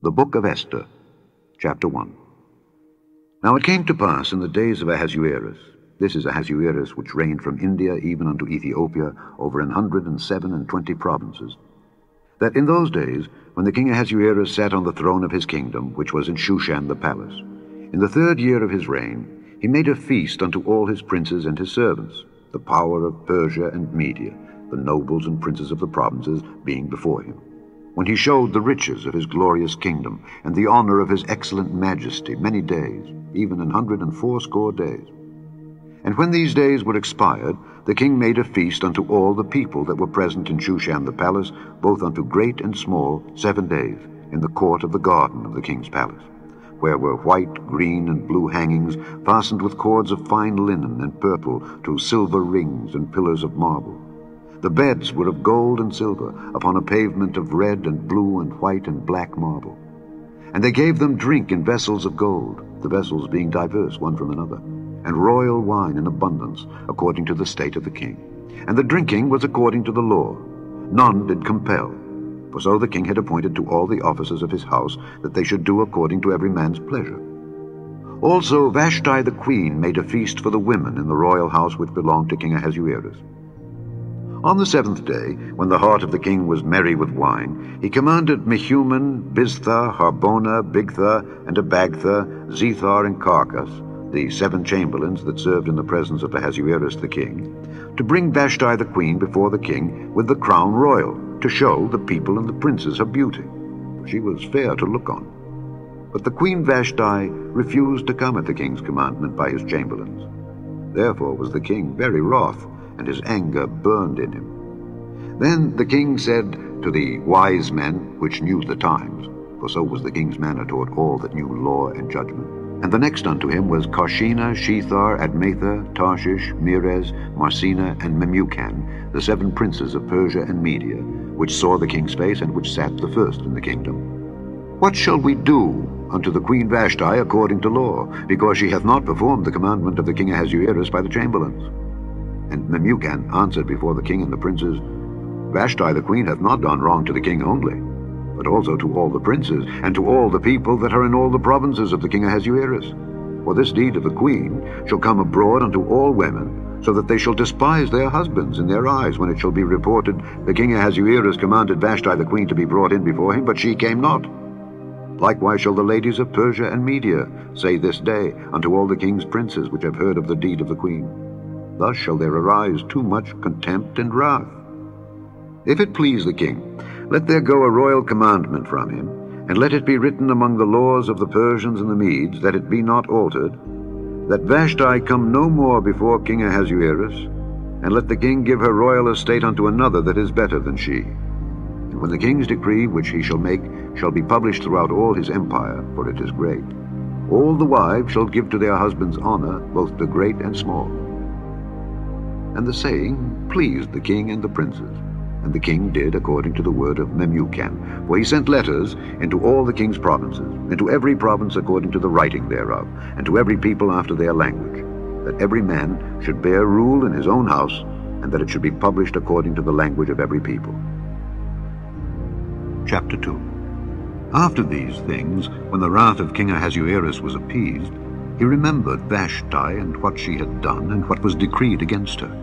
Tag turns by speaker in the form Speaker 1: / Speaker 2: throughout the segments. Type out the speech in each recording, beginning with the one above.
Speaker 1: The Book of Esther, Chapter 1. Now it came to pass in the days of Ahasuerus, this is Ahasuerus which reigned from India even unto Ethiopia over 127 provinces, that in those days, when the king Ahasuerus sat on the throne of his kingdom, which was in Shushan the palace, in the 3rd year of his reign, he made a feast unto all his princes and his servants, the power of Persia and Media, the nobles and princes of the provinces being before him, when he showed the riches of his glorious kingdom, and the honor of his excellent majesty many days, even 180 days. And when these days were expired, the king made a feast unto all the people that were present in Shushan the palace, both unto great and small, 7 days, in the court of the garden of the king's palace, where were white, green, and blue hangings, fastened with cords of fine linen and purple to silver rings and pillars of marble. The beds were of gold and silver, upon a pavement of red and blue and white and black marble. And they gave them drink in vessels of gold, the vessels being diverse one from another, and royal wine in abundance, according to the state of the king. And the drinking was according to the law. None did compel. For so the king had appointed to all the officers of his house, that they should do according to every man's pleasure. Also Vashti the queen made a feast for the women in the royal house which belonged to King Ahasuerus. On the 7th day, when the heart of the king was merry with wine, he commanded Mehuman, Biztha, Harbona, Bigtha, and Abagtha, Zethar, and Carcas, the 7 chamberlains that served in the presence of Ahasuerus the king, to bring Vashti the queen before the king with the crown royal, to show the people and the princes her beauty. She was fair to look on. But the queen Vashti refused to come at the king's commandment by his chamberlains. Therefore was the king very wroth, and his anger burned in him. Then the king said to the wise men which knew the times, for so was the king's manner toward all that knew law and judgment. And the next unto him was Karshena, Shethar, Admatha, Tarshish, Meres, Marsena, and Memucan, the 7 princes of Persia and Media, which saw the king's face, and which sat the first in the kingdom. What shall we do unto the queen Vashti according to law, because she hath not performed the commandment of the king Ahasuerus by the chamberlains? And Memucan answered before the king and the princes, Vashti the queen hath not done wrong to the king only, but also to all the princes, and to all the people that are in all the provinces of the king Ahasuerus. For this deed of the queen shall come abroad unto all women, so that they shall despise their husbands in their eyes, when it shall be reported, the king Ahasuerus commanded Vashti the queen to be brought in before him, but she came not. Likewise shall the ladies of Persia and Media say this day unto all the king's princes which have heard of the deed of the queen. Thus shall there arise too much contempt and wrath. If it please the king, let there go a royal commandment from him, and let it be written among the laws of the Persians and the Medes, that it be not altered, that Vashti come no more before King Ahasuerus, and let the king give her royal estate unto another that is better than she. And when the king's decree which he shall make shall be published throughout all his empire, for it is great, all the wives shall give to their husbands honor, both to great and small. And the saying pleased the king and the princes. And the king did according to the word of Memucan, for he sent letters into all the king's provinces, into every province according to the writing thereof, and to every people after their language, that every man should bear rule in his own house, and that it should be published according to the language of every people. Chapter 2. After these things, when the wrath of King Ahasuerus was appeased, he remembered Vashti and what she had done, and what was decreed against her.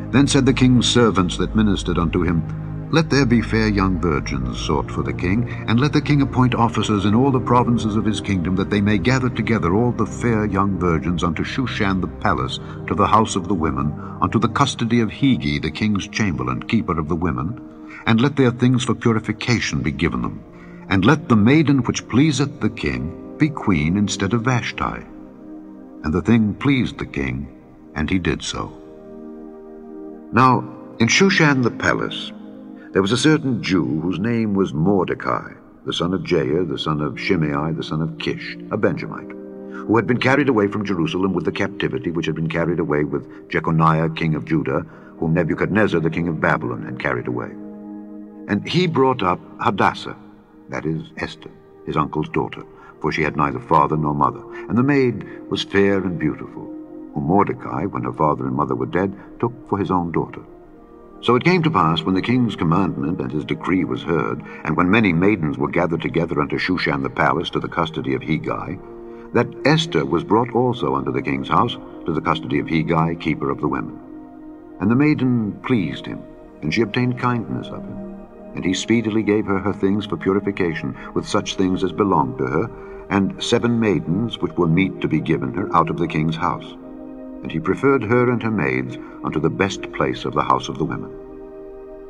Speaker 1: Then said the king's servants that ministered unto him, Let there be fair young virgins sought for the king, and let the king appoint officers in all the provinces of his kingdom, that they may gather together all the fair young virgins unto Shushan the palace, to the house of the women, unto the custody of Hegi the king's chamberlain, keeper of the women, and let their things for purification be given them. And let the maiden which pleaseth the king be queen instead of Vashti. And the thing pleased the king, and he did so. Now in Shushan the palace there was a certain Jew whose name was Mordecai, the son of Jair, the son of Shimei, the son of Kish, a Benjamite, who had been carried away from Jerusalem with the captivity which had been carried away with Jeconiah king of Judah, whom Nebuchadnezzar the king of Babylon had carried away. And he brought up Hadassah, that is Esther, his uncle's daughter, for she had neither father nor mother, and the maid was fair and beautiful, whom Mordecai, when her father and mother were dead, took for his own daughter. So it came to pass, when the king's commandment and his decree was heard, and when many maidens were gathered together unto Shushan the palace to the custody of Hegai, that Esther was brought also unto the king's house to the custody of Hegai, keeper of the women. And the maiden pleased him, and she obtained kindness of him. And he speedily gave her her things for purification, with such things as belonged to her, and 7 maidens which were meet to be given her out of the king's house. And he preferred her and her maids unto the best place of the house of the women.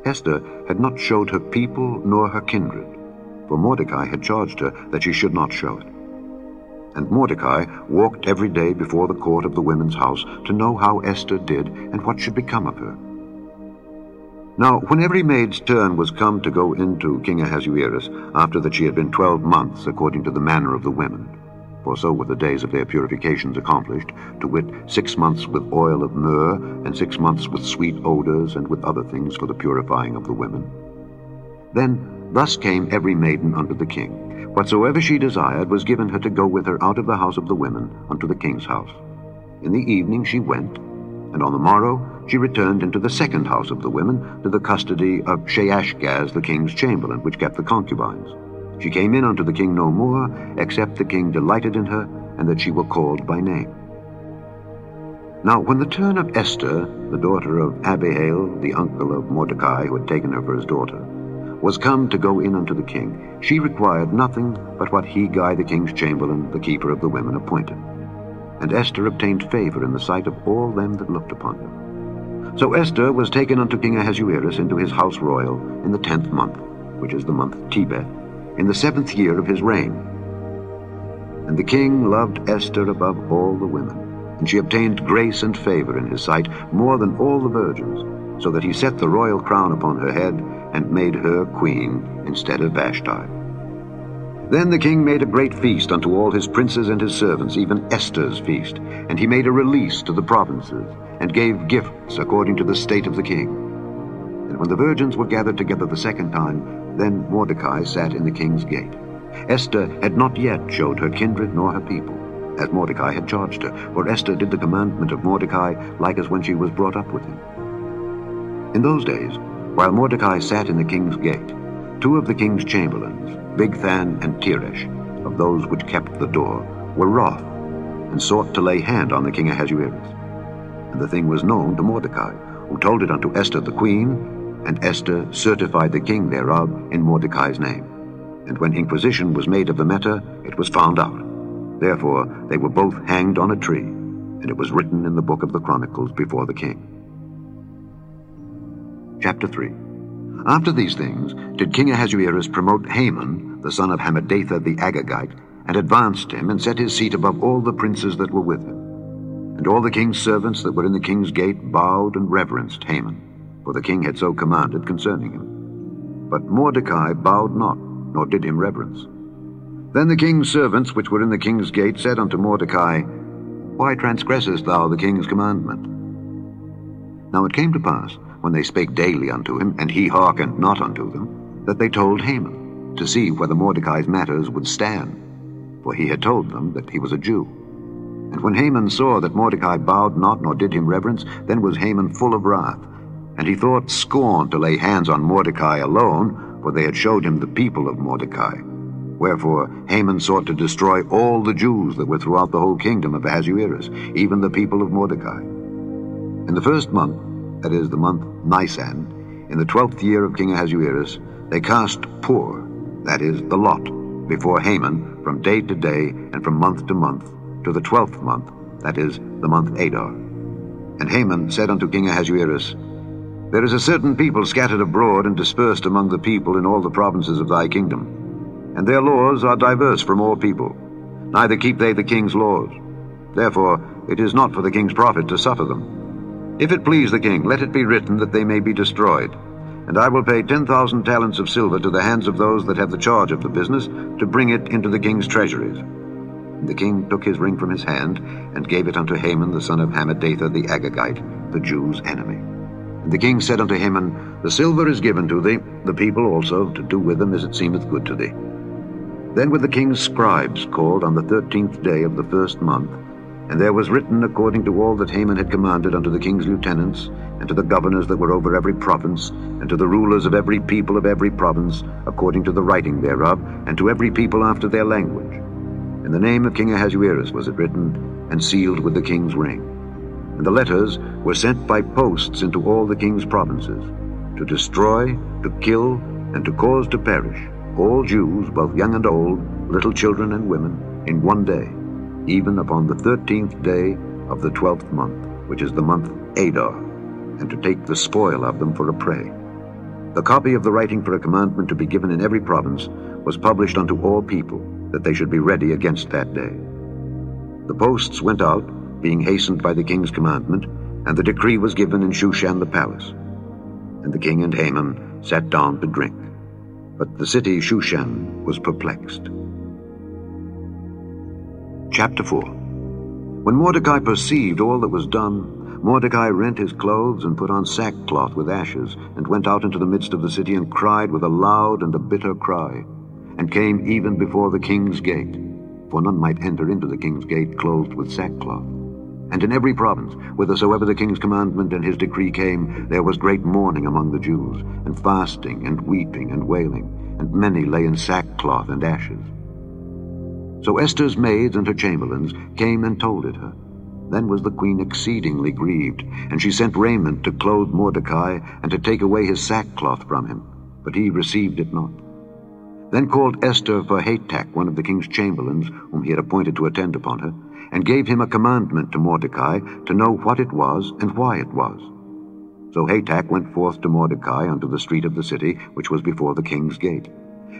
Speaker 1: Esther had not showed her people nor her kindred, for Mordecai had charged her that she should not show it. And Mordecai walked every day before the court of the women's house to know how Esther did and what should become of her. Now, when every maid's turn was come to go into King Ahasuerus, after that she had been 12 months according to the manner of the women, for so were the days of their purifications accomplished, to wit, 6 months with oil of myrrh, and 6 months with sweet odors, and with other things for the purifying of the women. Then thus came every maiden unto the king. Whatsoever she desired was given her to go with her out of the house of the women unto the king's house. In the evening she went, and on the morrow she returned into the second house of the women, to the custody of Sheashgaz the king's chamberlain, which kept the concubines. She came in unto the king no more, except the king delighted in her, and that she were called by name. Now when the turn of Esther, the daughter of Abihail, the uncle of Mordecai, who had taken her for his daughter, was come to go in unto the king, she required nothing but what Hegai the king's chamberlain, the keeper of the women, appointed. And Esther obtained favor in the sight of all them that looked upon her. So Esther was taken unto King Ahasuerus into his house royal in the 10th month, which is the month Tebeth, in the 7th year of his reign. And the king loved Esther above all the women, and she obtained grace and favor in his sight more than all the virgins, so that he set the royal crown upon her head, and made her queen instead of Vashti. Then the king made a great feast unto all his princes and his servants, even Esther's feast, and he made a release to the provinces, and gave gifts according to the state of the king. And when the virgins were gathered together the second time, then Mordecai sat in the king's gate. Esther had not yet showed her kindred nor her people, as Mordecai had charged her, for Esther did the commandment of Mordecai, like as when she was brought up with him. In those days, while Mordecai sat in the king's gate, 2 of the king's chamberlains, Bigthan and Teresh, of those which kept the door, were wroth, and sought to lay hand on the king Ahasuerus. And the thing was known to Mordecai, who told it unto Esther the queen, and Esther certified the king thereof in Mordecai's name. And when inquisition was made of the matter, it was found out. Therefore they were both hanged on a tree, and it was written in the book of the Chronicles before the king. Chapter 3. After these things did King Ahasuerus promote Haman, the son of Hammedatha the Agagite, and advanced him, and set his seat above all the princes that were with him. And all the king's servants that were in the king's gate bowed and reverenced Haman, for the king had so commanded concerning him. But Mordecai bowed not, nor did him reverence. Then the king's servants which were in the king's gate said unto Mordecai, Why transgressest thou the king's commandment? Now it came to pass, when they spake daily unto him, and he hearkened not unto them, that they told Haman, to see whether Mordecai's matters would stand, for he had told them that he was a Jew. And when Haman saw that Mordecai bowed not, nor did him reverence, then was Haman full of wrath, and he thought scorn to lay hands on Mordecai alone, for they had showed him the people of Mordecai. Wherefore Haman sought to destroy all the Jews that were throughout the whole kingdom of Ahasuerus, even the people of Mordecai. In the 1st month, that is the month Nisan, in the 12th year of King Ahasuerus, they cast Pur, that is the lot, before Haman from day to day and from month to month, to the 12th month, that is the month Adar. And Haman said unto King Ahasuerus, There is a certain people scattered abroad and dispersed among the people in all the provinces of thy kingdom, and their laws are diverse from all people, neither keep they the king's laws. Therefore it is not for the king's profit to suffer them. If it please the king, let it be written that they may be destroyed, and I will pay 10,000 talents of silver to the hands of those that have the charge of the business, to bring it into the king's treasuries. And the king took his ring from his hand, and gave it unto Haman the son of Hammedatha the Agagite, the Jews' enemy. And the king said unto Haman, The silver is given to thee, the people also, to do with them as it seemeth good to thee. Then were the king's scribes called on the 13th day of the 1st month, And there was written according to all that Haman had commanded unto the king's lieutenants, and to the governors that were over every province, and to the rulers of every people of every province, according to the writing thereof, and to every people after their language. In the name of King Ahasuerus was it written, and sealed with the king's ring. And the letters were sent by posts into all the king's provinces, to destroy, to kill, and to cause to perish all Jews, both young and old, little children and women, in one day, even upon the 13th day of the 12th month, which is the month Adar, and to take the spoil of them for a prey. The copy of the writing for a commandment to be given in every province was published unto all people, that they should be ready against that day. The posts went out, being hastened by the king's commandment, and the decree was given in Shushan the palace. And the king and Haman sat down to drink. But the city Shushan was perplexed. Chapter 4. When Mordecai perceived all that was done, Mordecai rent his clothes and put on sackcloth with ashes, and went out into the midst of the city, and cried with a loud and a bitter cry, and came even before the king's gate. For none might enter into the king's gate clothed with sackcloth. And in every province, whithersoever the king's commandment and his decree came, there was great mourning among the Jews, and fasting, and weeping, and wailing, and many lay in sackcloth and ashes. So Esther's maids and her chamberlains came and told it her. Then was the queen exceedingly grieved, and she sent raiment to clothe Mordecai, and to take away his sackcloth from him, but he received it not. Then called Esther for Hatach, one of the king's chamberlains, whom he had appointed to attend upon her, and gave him a commandment to Mordecai to know what it was and why it was. So Hatach went forth to Mordecai unto the street of the city, which was before the king's gate.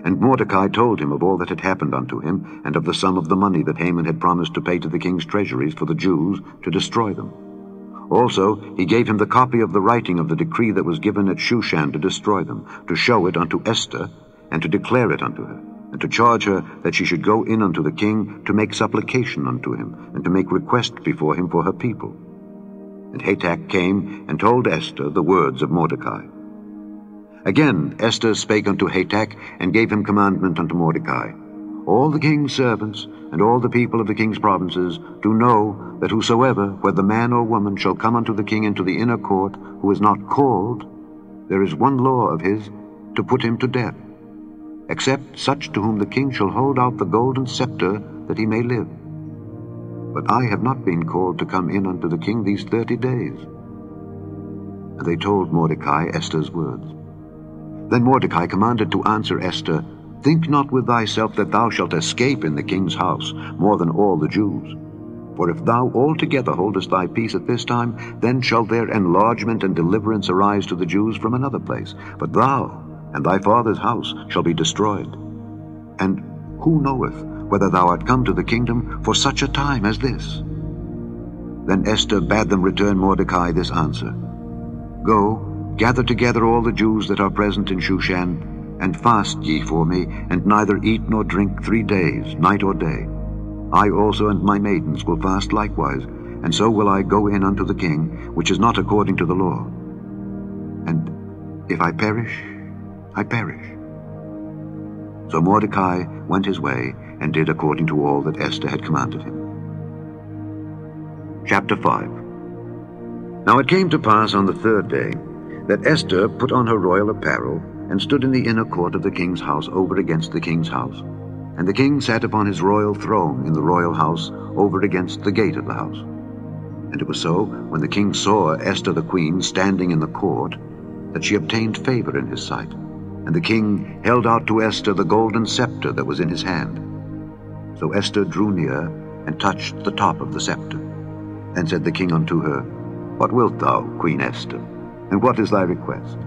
Speaker 1: And Mordecai told him of all that had happened unto him, and of the sum of the money that Haman had promised to pay to the king's treasuries for the Jews, to destroy them. Also he gave him the copy of the writing of the decree that was given at Shushan to destroy them, to show it unto Esther, and to declare it unto her, and to charge her that she should go in unto the king to make supplication unto him, and to make request before him for her people. And Hatach came and told Esther the words of Mordecai. Again Esther spake unto Hatach, and gave him commandment unto Mordecai. All the king's servants, and all the people of the king's provinces, do know that whosoever, whether man or woman, shall come unto the king into the inner court, who is not called, there is one law of his, to put him to death, except such to whom the king shall hold out the golden scepter, that he may live. But I have not been called to come in unto the king these 30 days. And they told Mordecai Esther's words. Then Mordecai commanded to answer Esther, Think not with thyself that thou shalt escape in the king's house more than all the Jews. For if thou altogether holdest thy peace at this time, then shall their enlargement and deliverance arise to the Jews from another place. But thou and thy father's house shall be destroyed. And who knoweth whether thou art come to the kingdom for such a time as this? Then Esther bade them return Mordecai this answer. Go, gather together all the Jews that are present in Shushan, and fast ye for me, and neither eat nor drink 3 days, night or day. I also and my maidens will fast likewise, and so will I go in unto the king, which is not according to the law. And if I perish, I perish. So Mordecai went his way, and did according to all that Esther had commanded him. Chapter 5. Now it came to pass on the 3rd day, that Esther put on her royal apparel, and stood in the inner court of the king's house over against the king's house. And the king sat upon his royal throne in the royal house over against the gate of the house. And it was so, when the king saw Esther the queen standing in the court, that she obtained favor in his sight. And the king held out to Esther the golden scepter that was in his hand. So Esther drew near, and touched the top of the scepter. Then said the king unto her, What wilt thou, Queen Esther? And what is thy request?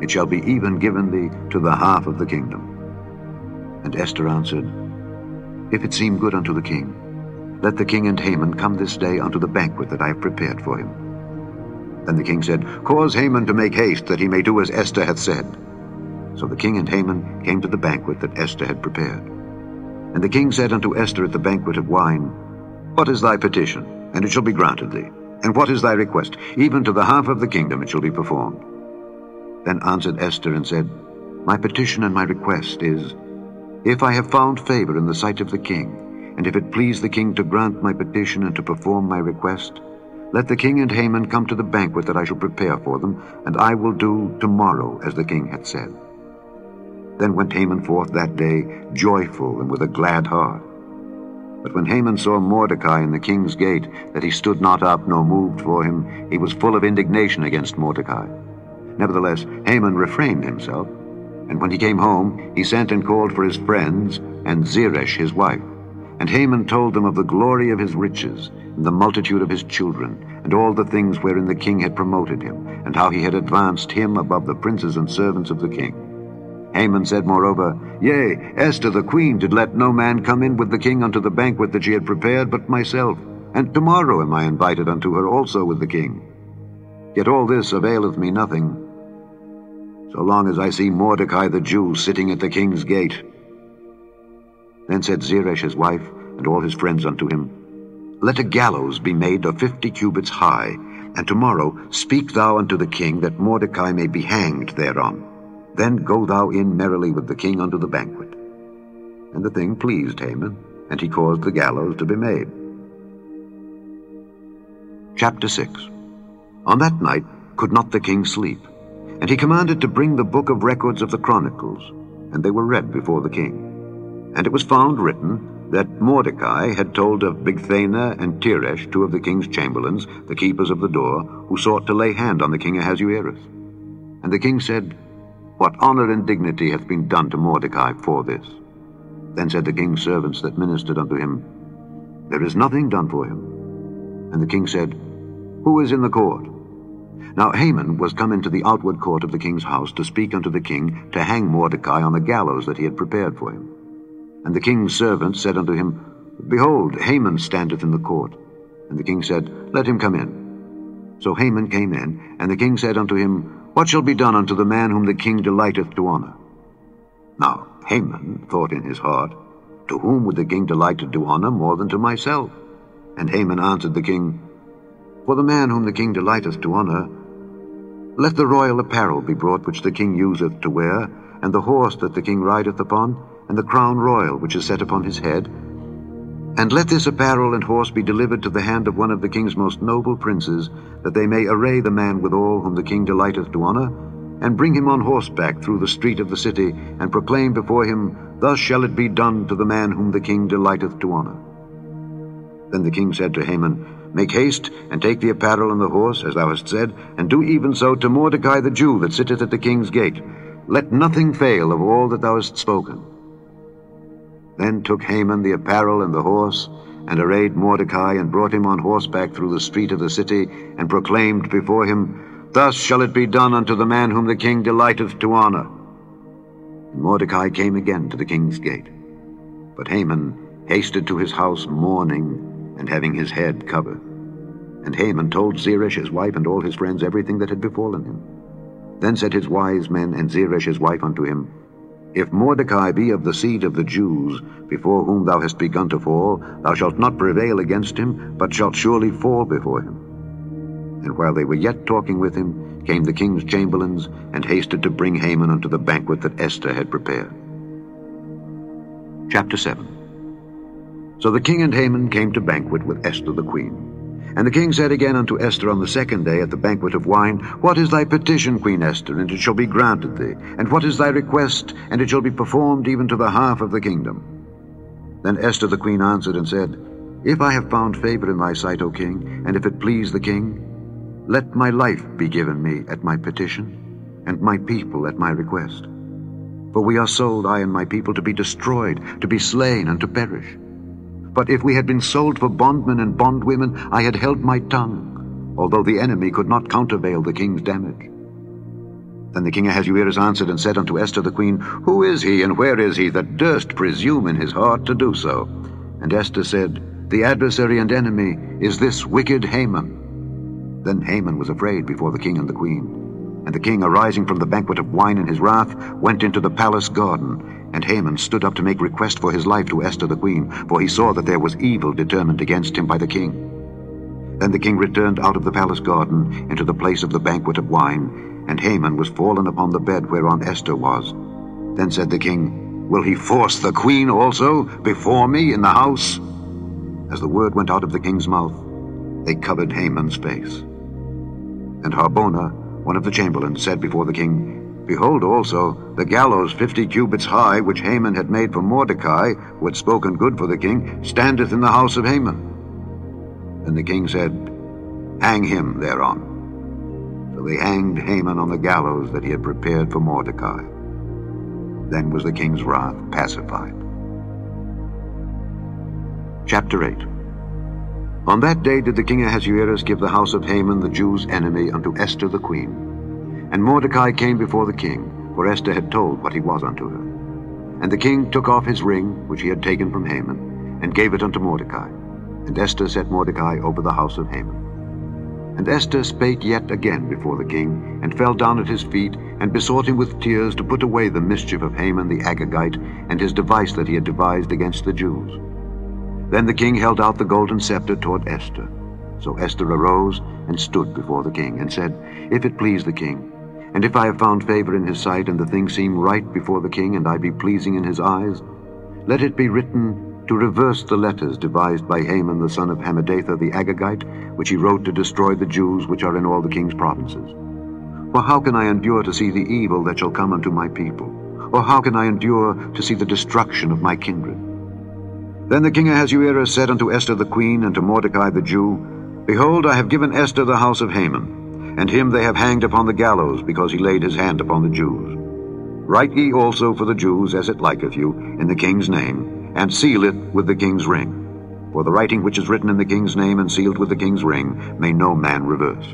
Speaker 1: It shall be even given thee to the half of the kingdom. And Esther answered, If it seem good unto the king, let the king and Haman come this day unto the banquet that I have prepared for him. Then the king said, Cause Haman to make haste, that he may do as Esther hath said. So the king and Haman came to the banquet that Esther had prepared. And the king said unto Esther at the banquet of wine, What is thy petition? And it shall be granted thee. And what is thy request? Even to the half of the kingdom it shall be performed. Then answered Esther and said, My petition and my request is, If I have found favor in the sight of the king, and if it please the king to grant my petition and to perform my request, let the king and Haman come to the banquet that I shall prepare for them, and I will do tomorrow as the king had said. Then went Haman forth that day, joyful and with a glad heart. But when Haman saw Mordecai in the king's gate, that he stood not up nor moved for him, he was full of indignation against Mordecai. Nevertheless, Haman refrained himself, and when he came home, he sent and called for his friends and Zeresh his wife. And Haman told them of the glory of his riches, and the multitude of his children, and all the things wherein the king had promoted him, and how he had advanced him above the princes and servants of the king. Haman said moreover, Yea, Esther the queen did let no man come in with the king unto the banquet that she had prepared but myself, and tomorrow am I invited unto her also with the king. Yet all this availeth me nothing, so long as I see Mordecai the Jew sitting at the king's gate. Then said Zeresh his wife, and all his friends unto him, Let a gallows be made of 50 cubits high, and tomorrow speak thou unto the king, that Mordecai may be hanged thereon. Then go thou in merrily with the king unto the banquet. And the thing pleased Haman, and he caused the gallows to be made. Chapter 6. On that night could not the king sleep, and he commanded to bring the book of records of the Chronicles, and they were read before the king. And it was found written that Mordecai had told of Bigthana and Teresh, two of the king's chamberlains, the keepers of the door, who sought to lay hand on the king Ahasuerus. And the king said, What honor and dignity hath been done to Mordecai for this? Then said the king's servants that ministered unto him, There is nothing done for him. And the king said, Who is in the court? Now Haman was come into the outward court of the king's house to speak unto the king to hang Mordecai on the gallows that he had prepared for him. And the king's servants said unto him, Behold, Haman standeth in the court. And the king said, Let him come in. So Haman came in, and the king said unto him, What shall be done unto the man whom the king delighteth to honor? Now Haman thought in his heart, To whom would the king delight to do honor more than to myself? And Haman answered the king, For the man whom the king delighteth to honor, let the royal apparel be brought which the king useth to wear, and the horse that the king rideth upon, and the crown royal which is set upon his head. And let this apparel and horse be delivered to the hand of one of the king's most noble princes, that they may array the man withal whom the king delighteth to honor, and bring him on horseback through the street of the city, and proclaim before him, Thus shall it be done to the man whom the king delighteth to honor. Then the king said to Haman, Make haste, and take the apparel and the horse, as thou hast said, and do even so to Mordecai the Jew that sitteth at the king's gate. Let nothing fail of all that thou hast spoken. Then took Haman the apparel and the horse, and arrayed Mordecai, and brought him on horseback through the street of the city, and proclaimed before him, Thus shall it be done unto the man whom the king delighteth to honor. And Mordecai came again to the king's gate. But Haman hasted to his house mourning, and having his head covered. And Haman told Zeresh his wife and all his friends everything that had befallen him. Then said his wise men and Zeresh his wife unto him, If Mordecai be of the seed of the Jews, before whom thou hast begun to fall, thou shalt not prevail against him, but shalt surely fall before him. And while they were yet talking with him, came the king's chamberlains, and hasted to bring Haman unto the banquet that Esther had prepared. Chapter 7. So the king and Haman came to banquet with Esther the queen. And the king said again unto Esther on the second day at the banquet of wine, What is thy petition, Queen Esther? And it shall be granted thee. And what is thy request? And it shall be performed even to the half of the kingdom. Then Esther the queen answered and said, If I have found favor in thy sight, O king, and if it please the king, let my life be given me at my petition, and my people at my request. For we are sold, I and my people, to be destroyed, to be slain, and to perish. But if we had been sold for bondmen and bondwomen, I had held my tongue, although the enemy could not countervail the king's damage. Then the king Ahasuerus answered and said unto Esther the queen, Who is he, and where is he, that durst presume in his heart to do so? And Esther said, The adversary and enemy is this wicked Haman. Then Haman was afraid before the king and the queen. And the king, arising from the banquet of wine in his wrath, went into the palace garden. And Haman stood up to make request for his life to Esther the queen, for he saw that there was evil determined against him by the king. Then the king returned out of the palace garden into the place of the banquet of wine, and Haman was fallen upon the bed whereon Esther was. Then said the king, Will he force the queen also before me in the house? as the word went out of the king's mouth, they covered Haman's face. And Harbona, one of the chamberlains, said before the king, Behold also, the gallows 50 cubits high, which Haman had made for Mordecai, who had spoken good for the king, standeth in the house of Haman. Then the king said, Hang him thereon. So they hanged Haman on the gallows that he had prepared for Mordecai. Then was the king's wrath pacified. Chapter 8. On that day did the king Ahasuerus give the house of Haman the Jews' enemy unto Esther the queen. And Mordecai came before the king, for Esther had told what he was unto her. And the king took off his ring, which he had taken from Haman, and gave it unto Mordecai. And Esther set Mordecai over the house of Haman. And Esther spake yet again before the king, and fell down at his feet, and besought him with tears to put away the mischief of Haman the Agagite, and his device that he had devised against the Jews. Then the king held out the golden scepter toward Esther. So Esther arose and stood before the king, and said, If it please the king, and if I have found favor in his sight, and the thing seem right before the king, and I be pleasing in his eyes, let it be written to reverse the letters devised by Haman the son of Hammedatha the Agagite, which he wrote to destroy the Jews which are in all the king's provinces. For how can I endure to see the evil that shall come unto my people? Or how can I endure to see the destruction of my kindred? Then the king Ahasuerus said unto Esther the queen, and to Mordecai the Jew, Behold, I have given Esther the house of Haman, and him they have hanged upon the gallows, because he laid his hand upon the Jews. Write ye also for the Jews, as it liketh you, in the king's name, and seal it with the king's ring. For the writing which is written in the king's name and sealed with the king's ring may no man reverse.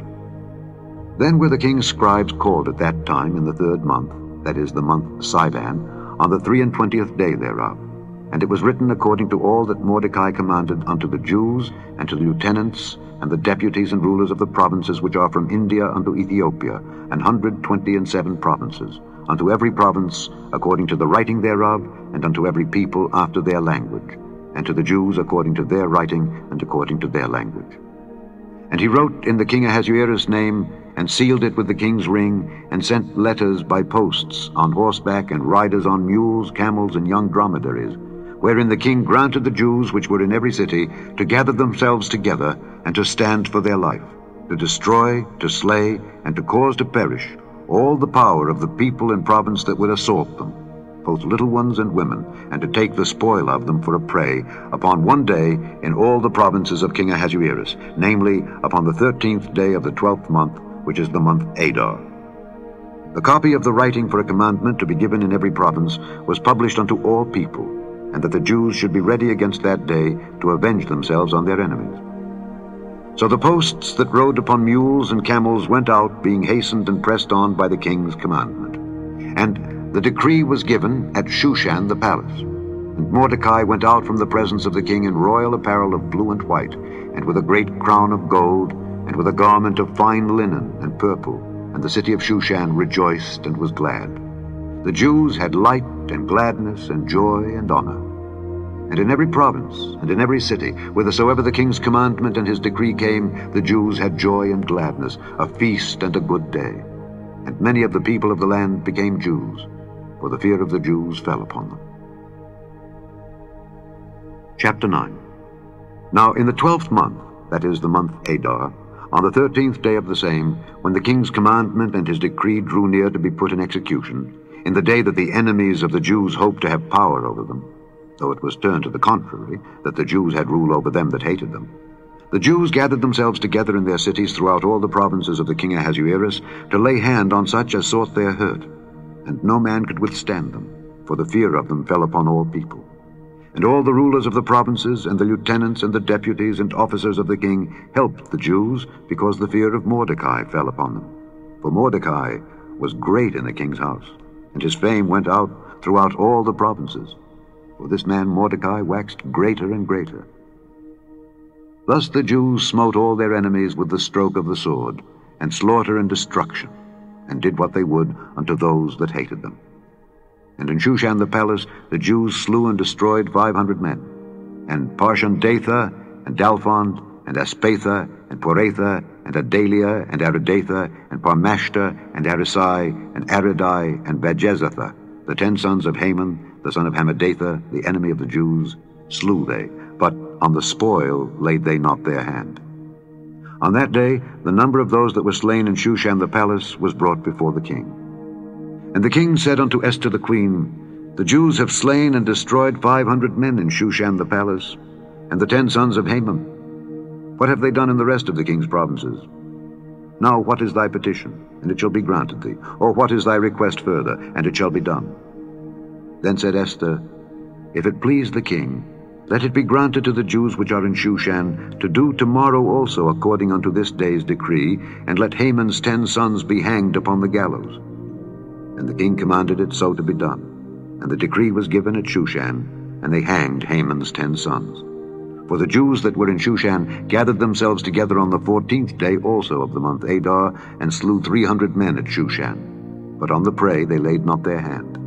Speaker 1: Then were the king's scribes called at that time in the 3rd month, that is, the month Sivan, on the 23rd day thereof. And it was written according to all that Mordecai commanded unto the Jews, and to the lieutenants, and the deputies and rulers of the provinces which are from India unto Ethiopia, 127 provinces, unto every province according to the writing thereof, and unto every people after their language, and to the Jews according to their writing, and according to their language. And he wrote in the king Ahasuerus' name, and sealed it with the king's ring, and sent letters by posts, on horseback, and riders on mules, camels, and young dromedaries, wherein the king granted the Jews which were in every city to gather themselves together, and to stand for their life, to destroy, to slay, and to cause to perish all the power of the people and province that would assault them, both little ones and women, and to take the spoil of them for a prey, upon one day in all the provinces of King Ahasuerus, namely, upon the 13th day of the 12th month, which is the month Adar. A copy of the writing for a commandment to be given in every province was published unto all people, and that the Jews should be ready against that day to avenge themselves on their enemies. So the posts that rode upon mules and camels went out, being hastened and pressed on by the king's commandment. And the decree was given at Shushan the palace. And Mordecai went out from the presence of the king in royal apparel of blue and white, and with a great crown of gold, and with a garment of fine linen and purple. And the city of Shushan rejoiced and was glad. The Jews had light and gladness and joy and honor. And in every province and in every city, whithersoever the king's commandment and his decree came, the Jews had joy and gladness, a feast and a good day. And many of the people of the land became Jews, for the fear of the Jews fell upon them. Chapter 9. Now in the 12th month, that is the month Adar, on the 13th day of the same, when the king's commandment and his decree drew near to be put in execution, in the day that the enemies of the Jews hoped to have power over them, though it was turned to the contrary, that the Jews had rule over them that hated them, the Jews gathered themselves together in their cities throughout all the provinces of the king Ahasuerus, to lay hand on such as sought their hurt, and no man could withstand them, for the fear of them fell upon all people. And all the rulers of the provinces, and the lieutenants, and the deputies, and officers of the king helped the Jews, because the fear of Mordecai fell upon them. For Mordecai was great in the king's house, and his fame went out throughout all the provinces. For this man Mordecai waxed greater and greater. Thus the Jews smote all their enemies with the stroke of the sword, and slaughter and destruction, and did what they would unto those that hated them. And in Shushan the palace the Jews slew and destroyed 500 men. And Parshandatha, and Dalphon, and Aspatha, and Poratha, and Adalia, and Aridatha, and Parmashta, and Arisai, and Aridai, and Bajezatha, the 10 sons of Haman, the son of Hammedatha, the enemy of the Jews, slew they, but on the spoil laid they not their hand. On that day the number of those that were slain in Shushan the palace was brought before the king. And the king said unto Esther the queen, The Jews have slain and destroyed 500 men in Shushan the palace, and the 10 sons of Haman. What have they done in the rest of the king's provinces? Now what is thy petition, and it shall be granted thee? Or what is thy request further, and it shall be done? Then said Esther, If it please the king, let it be granted to the Jews which are in Shushan to do tomorrow also according unto this day's decree, and let Haman's 10 sons be hanged upon the gallows. And the king commanded it so to be done. And the decree was given at Shushan, and they hanged Haman's 10 sons. For the Jews that were in Shushan gathered themselves together on the 14th day also of the month Adar, and slew 300 men at Shushan. But on the prey they laid not their hand.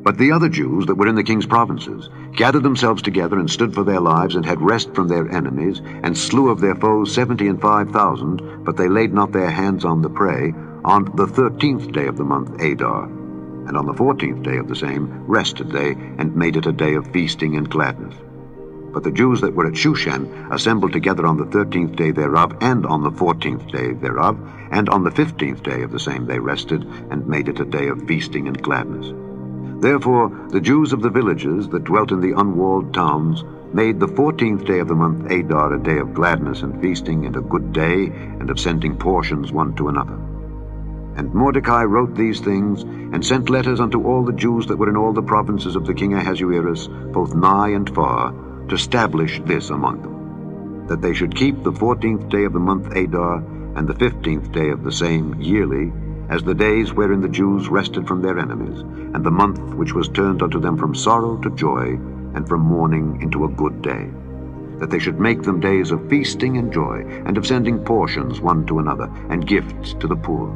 Speaker 1: But the other Jews that were in the king's provinces gathered themselves together and stood for their lives, and had rest from their enemies, and slew of their foes 75,000, but they laid not their hands on the prey, on the 13th day of the month Adar. And on the 14th day of the same rested they, and made it a day of feasting and gladness. But the Jews that were at Shushan assembled together on the 13th day thereof, and on the 14th day thereof, and on the 15th day of the same they rested, and made it a day of feasting and gladness. Therefore the Jews of the villages that dwelt in the unwalled towns made the 14th day of the month Adar a day of gladness and feasting, and a good day, and of sending portions one to another. And Mordecai wrote these things, and sent letters unto all the Jews that were in all the provinces of the king Ahasuerus, both nigh and far, to establish this among them, that they should keep the 14th day of the month Adar, and the 15th day of the same yearly, as the days wherein the Jews rested from their enemies, and the month which was turned unto them from sorrow to joy, and from mourning into a good day, that they should make them days of feasting and joy, and of sending portions one to another, and gifts to the poor.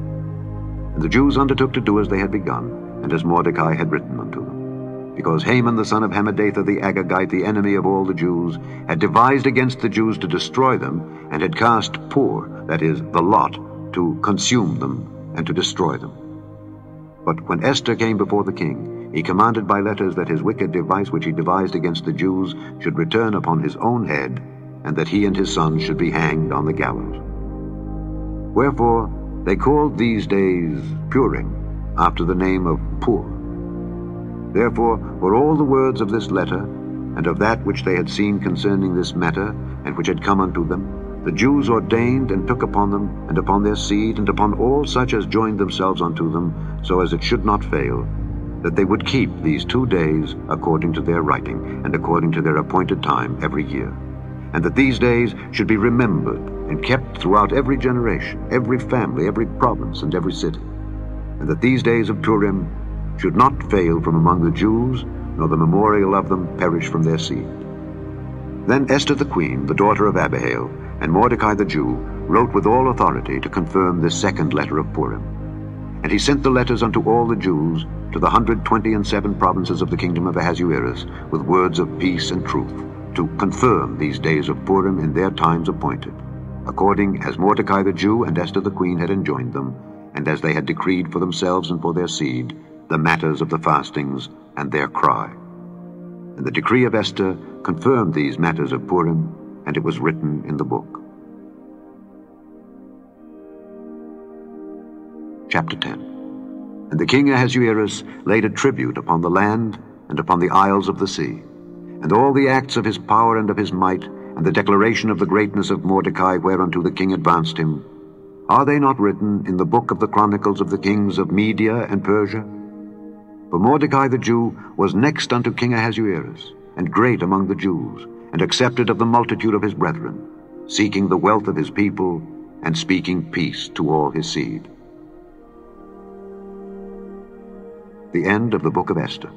Speaker 1: And the Jews undertook to do as they had begun, and as Mordecai had written unto them, because Haman the son of Hammedatha the Agagite, the enemy of all the Jews, had devised against the Jews to destroy them, and had cast Pur, that is, the lot, to consume them, and to destroy them. But when Esther came before the king, he commanded by letters that his wicked device which he devised against the Jews should return upon his own head, and that he and his sons should be hanged on the gallows. Wherefore they called these days Purim, after the name of Pur. Therefore for all the words of this letter, and of that which they had seen concerning this matter, and which had come unto them, the Jews ordained and took upon them, and upon their seed, and upon all such as joined themselves unto them, so as it should not fail, that they would keep these 2 days according to their writing, and according to their appointed time every year, and that these days should be remembered and kept throughout every generation, every family, every province, and every city, and that these days of Purim should not fail from among the Jews, nor the memorial of them perish from their seed. Then Esther the queen, the daughter of Abihail, and Mordecai the Jew, wrote with all authority to confirm this second letter of Purim. And he sent the letters unto all the Jews, to the 127 provinces of the kingdom of Ahasuerus, with words of peace and truth, to confirm these days of Purim in their times appointed, according as Mordecai the Jew and Esther the queen had enjoined them, and as they had decreed for themselves and for their seed, the matters of the fastings and their cry. And the decree of Esther confirmed these matters of Purim, and it was written in the book. Chapter 10. And the king Ahasuerus laid a tribute upon the land and upon the isles of the sea, and all the acts of his power and of his might, and the declaration of the greatness of Mordecai whereunto the king advanced him, are they not written in the book of the chronicles of the kings of Media and Persia? For Mordecai the Jew was next unto King Ahasuerus, and great among the Jews, and accepted of the multitude of his brethren, seeking the wealth of his people, and speaking peace to all his seed. The end of the book of Esther.